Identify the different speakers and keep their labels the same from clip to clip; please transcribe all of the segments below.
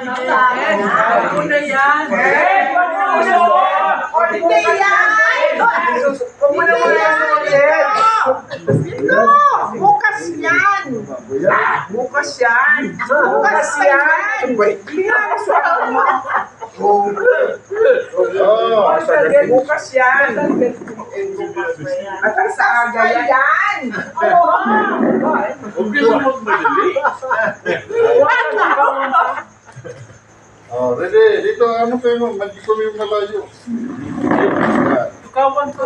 Speaker 1: Ako na yan.
Speaker 2: Hindi yan!
Speaker 1: Kung mo naman yan ulit.
Speaker 2: Bukas yan!
Speaker 1: Bukas yan.
Speaker 2: Bukas yan!
Speaker 1: Bukas yan. At sa aga yan.
Speaker 3: Huwag kayo magmadali. Oh, ready. Dito, ano kayo? Hindi ko yung malayo.
Speaker 1: Kawan ko.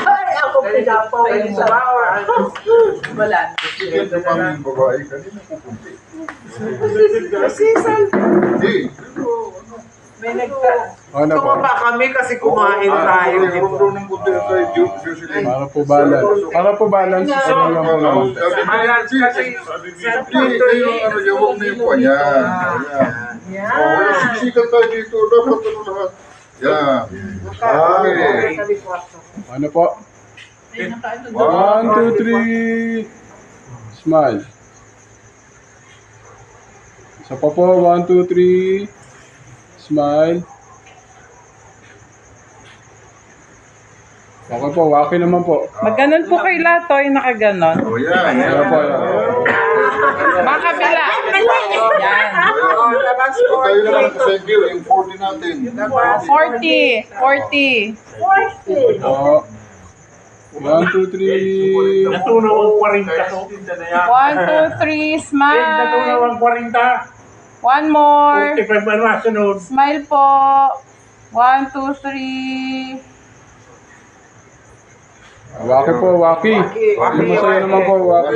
Speaker 2: Ay, ako pinapaw.
Speaker 1: Wala.
Speaker 3: Sige, ito pa yung babae. Kanina pupunti.
Speaker 1: Season.
Speaker 3: Hindi.
Speaker 1: May nagta.
Speaker 4: Ano po?
Speaker 1: Tumaba kami kasi kumain tayo.
Speaker 3: Meron doon ng puti sa Jocelyn.
Speaker 4: Para po balance. Para po balance. Ano lang po naman.
Speaker 1: Balance kasi sa
Speaker 3: Hindi, kayo ano, yawag na yung po. Yan. Yan. Oh, wala sisikat tayo dito. Dapat ano lahat. Yan. Okay.
Speaker 4: Ano po? 1, 2, 3. Smile. Isa pa po. 1, 2, 3. Smile. Okay po, waki naman po.
Speaker 5: Magganon po kay Latoy, nakaganon.
Speaker 3: Oh, yan.
Speaker 4: Ano po, yan.
Speaker 5: Makabila. Yan.
Speaker 1: labas ko.
Speaker 3: Tayo naman thank you. Yung 40 natin.
Speaker 5: 40. 40.
Speaker 4: Oo. 1, 2, 3.
Speaker 6: Natunaw ang 40 to.
Speaker 5: 1, 2, 3, smile.
Speaker 6: Natunaw ang 40.
Speaker 5: One more.
Speaker 6: 45 ba na sunod?
Speaker 5: Smile po. 1, 2, 3.
Speaker 4: Waki po, waki. Masaya naman po, waki.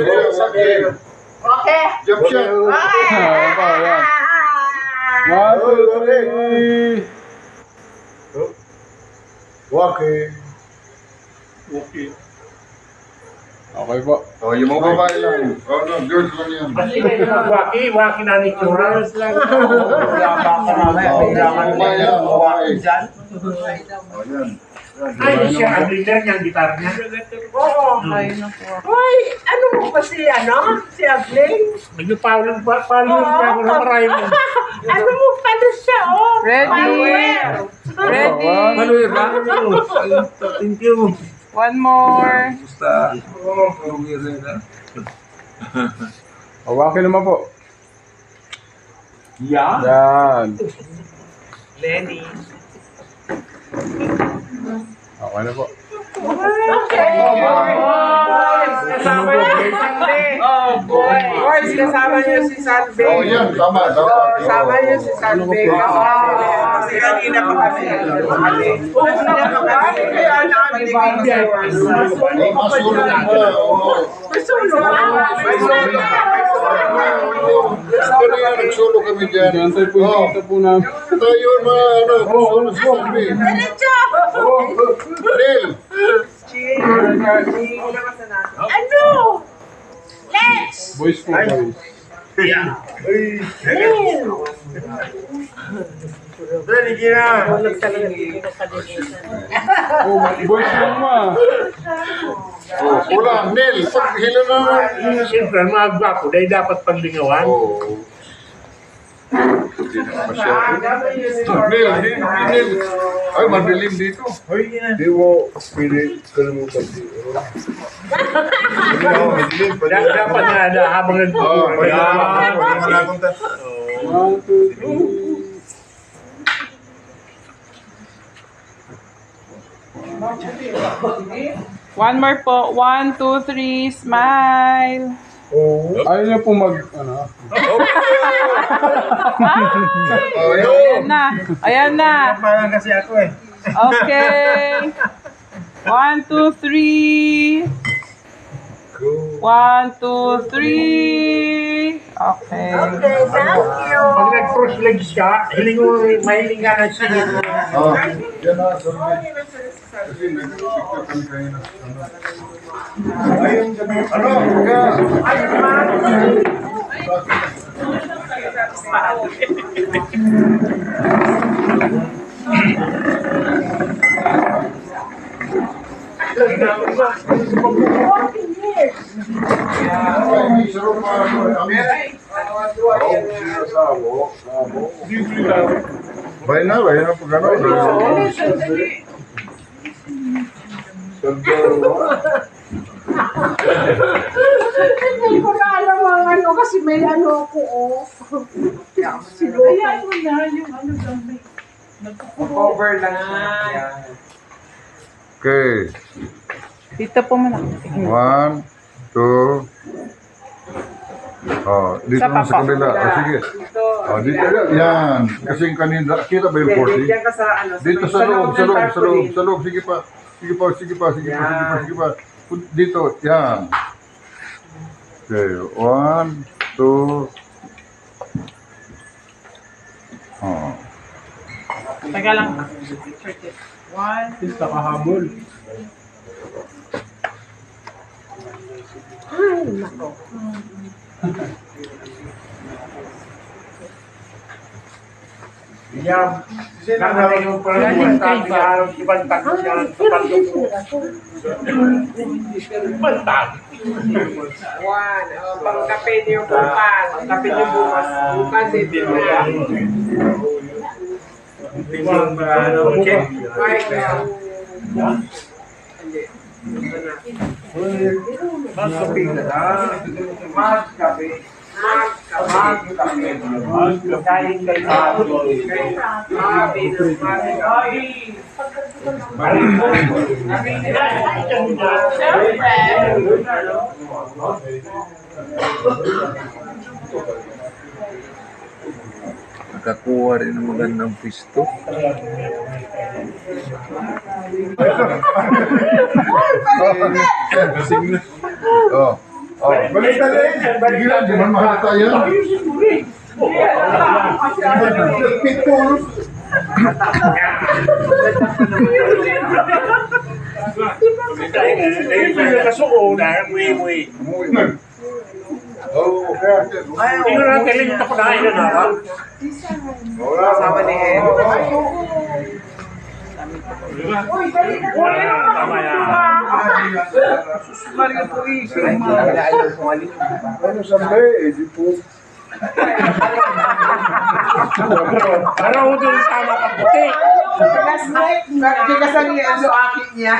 Speaker 2: Okay.
Speaker 3: Jump shot.
Speaker 4: Ano po, yan. 1, 2, 3.
Speaker 3: Walking.
Speaker 6: Okay.
Speaker 4: Okay po.
Speaker 3: Oh, yung mga babae lang. Oh, no, girls lang yan.
Speaker 6: Kasi kayo mag-waki, waki na ni Chura.
Speaker 3: Babae lang, babae. Oh, yan.
Speaker 6: Ay, siya, ang leader niya, ang gitar niya.
Speaker 1: Oo.
Speaker 5: Ayun na po.
Speaker 2: Hoy, ano mo ba si Abling?
Speaker 6: Nagpapalong niya ako ng Raymond.
Speaker 2: Ano mo pala siya, oh?
Speaker 5: Ready? Ready?
Speaker 4: One.
Speaker 6: ba? Thank you.
Speaker 5: One more.
Speaker 4: O, waki naman po.
Speaker 6: Yeah.
Speaker 4: Yan.
Speaker 1: Lenny.
Speaker 4: Okay na po.
Speaker 1: Boys, kasama niyo si Salve. Oh, boys, kasama niyo si Salve.
Speaker 3: Oh, yan. Tama, tama.
Speaker 1: Kasama niyo si Salve. Kasi kanina pa kami. Kanina pa kami. Kaya nakapalibig sa
Speaker 3: Oh, masulong na. Oh.
Speaker 1: May solo ka.
Speaker 3: Kanina nagsulo kami dyan.
Speaker 4: Antay po yung kita po namin.
Speaker 3: Tayo na, ano, sulo sa kami. Neil.
Speaker 2: Ano? Let's!
Speaker 4: Boys po, boys.
Speaker 1: Ready na.
Speaker 4: Oh, boys lang ma.
Speaker 3: Oh, kulang. Neil, pag hila na.
Speaker 6: Siyempre, ang mga gwapo, dahil dapat paglingawan.
Speaker 3: Oh. Hindi na masyado. Neil. Ay, madilim dito.
Speaker 7: Di mo pilit kalimutan dito.
Speaker 6: Dapat na habang
Speaker 3: Oh,
Speaker 6: nagpapalinggawan.
Speaker 4: 1, 2, 3.
Speaker 5: One more po. 1, 2, 3. Smile.
Speaker 4: Ayaw niya po mag, ano.
Speaker 3: Oh,
Speaker 5: Ayan na. Ayan na.
Speaker 1: Parang kasi ako eh.
Speaker 5: Okay. 1, 2, 3. 1, 2, 3. Okay.
Speaker 2: Okay, thank you.
Speaker 6: Pag nag-cross legs ka, mahiling ka na singit.
Speaker 3: Oh, yan na. Kasi nag-picture kami kayo na. Ayun, sabi. Ano?
Speaker 2: Walking years.
Speaker 3: sarap pa. Bayan na pag ano.
Speaker 2: Hindi ko na alam ang ano kasi may ano ako, oh.
Speaker 5: Ayan mo na yung ano daw may
Speaker 1: Cover lang siya.
Speaker 3: Okay.
Speaker 5: Dito po muna.
Speaker 3: 1, 2. Oh, dito
Speaker 5: Sa
Speaker 3: naman sa
Speaker 5: papa.
Speaker 3: kabila. Oh, sige. Oh, dito yan. Kasi yung kanina, kita ba yung 40?
Speaker 1: Diyan ka sa ano.
Speaker 3: Dito sa loob, sa loob, sa loob, sa loob. Sige pa. Sige pa, sige pa, sige pa, sige pa, sige pa. Dito, yan. Okay, 1, 2. Oh.
Speaker 5: Teka lang. One.
Speaker 4: Nakahabol.
Speaker 2: Ay, nako.
Speaker 6: Yan. Nakatay mo pala yung bantag sa ibang tag
Speaker 2: Ay,
Speaker 6: niya.
Speaker 2: pero sisira ko.
Speaker 6: Bantag.
Speaker 1: One. Pangkape niyo bukas. Pangkape niyo bukas. Bukas hindi na.
Speaker 6: Okay.
Speaker 1: Ay,
Speaker 6: Mas kape na lang. Mas kape. Kain kay
Speaker 7: Nakakuha rin ng magandang pisto.
Speaker 3: Oh. Oh. Balik na rin. Sige lang, di man mahalata yan.
Speaker 6: kasuo na, mui.
Speaker 3: Oh, okay.
Speaker 6: Hindi ko na kailangan ito kunain na naman.
Speaker 1: Kasama ni Ed.
Speaker 6: Tama yan.
Speaker 7: Ano sabi? Di po.
Speaker 6: Para ko doon tama ka puti.
Speaker 1: Hindi ka sa niya ang suakit niya.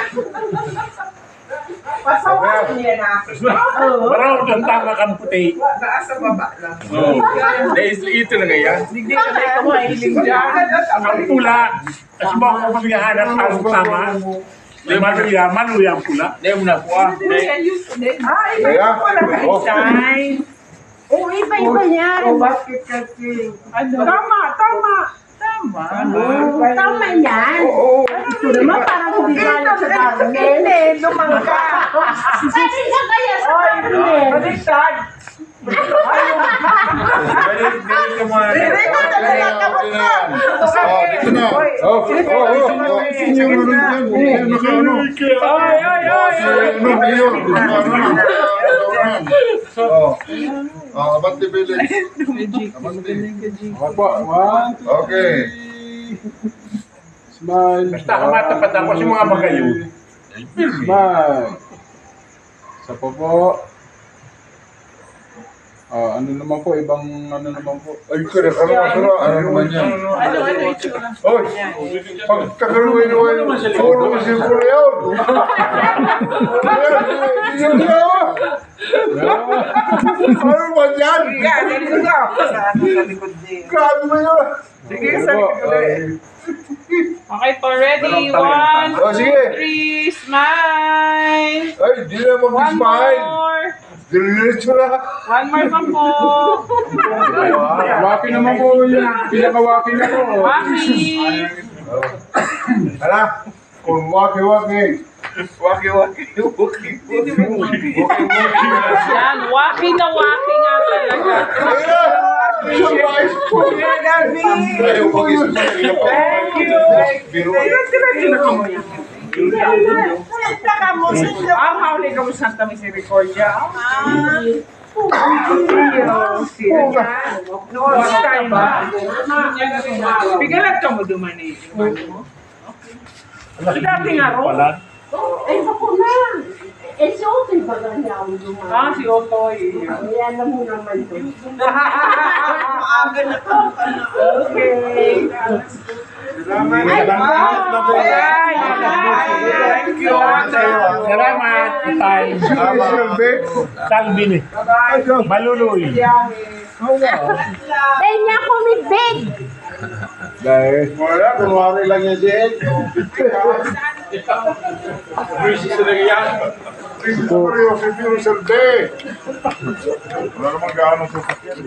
Speaker 1: Pasawa niya na.
Speaker 6: Para ko doon tama ka puti.
Speaker 1: Nasa baba lang.
Speaker 4: Ito na kaya?
Speaker 5: Hindi ka na ikaw mahiling dyan.
Speaker 6: Ang pula. Kasi ba ako paghahanap ang tama? Maluya ang pula.
Speaker 5: Hindi mo na po ah.
Speaker 3: Kaya? Oh.
Speaker 2: Oo, iba-iba yan.
Speaker 1: Basket kasi.
Speaker 2: Tama. Tama yan. Ito naman parang hindi galing sa garment.
Speaker 1: Lumangka.
Speaker 2: Kasi ka kaya sa garment.
Speaker 1: Baliktad. Hindi ko talaga kamot na.
Speaker 3: Oh, dito na. Oh, Sino yung nandun yan? Sino Abante Village.
Speaker 4: Opo, 1, 2,
Speaker 3: Okay.
Speaker 4: smile.
Speaker 6: Basta kamatapat ako sa mga bagayo.
Speaker 4: Smile. Isa pa po. Ano naman po, ibang ano naman po.
Speaker 3: Ay, correct. Ano naman yan?
Speaker 5: Ano itsura?
Speaker 3: Oy, pagkakaluin mo yun, puro kasi puro yun. Ano ba yan?
Speaker 1: Sige, sa likod ka. Sa likod din.
Speaker 3: Grabe mo yun.
Speaker 1: Sige, sa likod din.
Speaker 5: Okay po, ready? 1,
Speaker 3: Oh, sige.
Speaker 5: 3, smile.
Speaker 3: Ay, di na
Speaker 5: One
Speaker 3: mag-smile.
Speaker 5: more.
Speaker 3: Diretso na.
Speaker 5: One more pa po.
Speaker 4: Waki naman po yung pinakawaki na po.
Speaker 5: Waki.
Speaker 3: Hala, kung waki-waki.
Speaker 5: Yan, waki na waki nga talaga.
Speaker 3: Surprise po. Ayaw ko
Speaker 1: Thank you. Ang hawli ka mo Santa Misericordia. Noon time ba? Bigalag ka mo dumani. Dati nga ro.
Speaker 2: Ay, ako na. Eh, si Otoy ba ganyan ang dumaan?
Speaker 5: Ah, si Otoy.
Speaker 2: Ayan na mo naman to.
Speaker 1: Maaga na to.
Speaker 5: Okay.
Speaker 1: Thank you.
Speaker 6: Salamat. Tay. Salvin eh. Maluloy.
Speaker 2: Dahil niya ako may bed.
Speaker 7: Dahil, wala, kunwari lang yan din.
Speaker 3: Seryoso, seryoso, Wala namang gaano sa sakyan.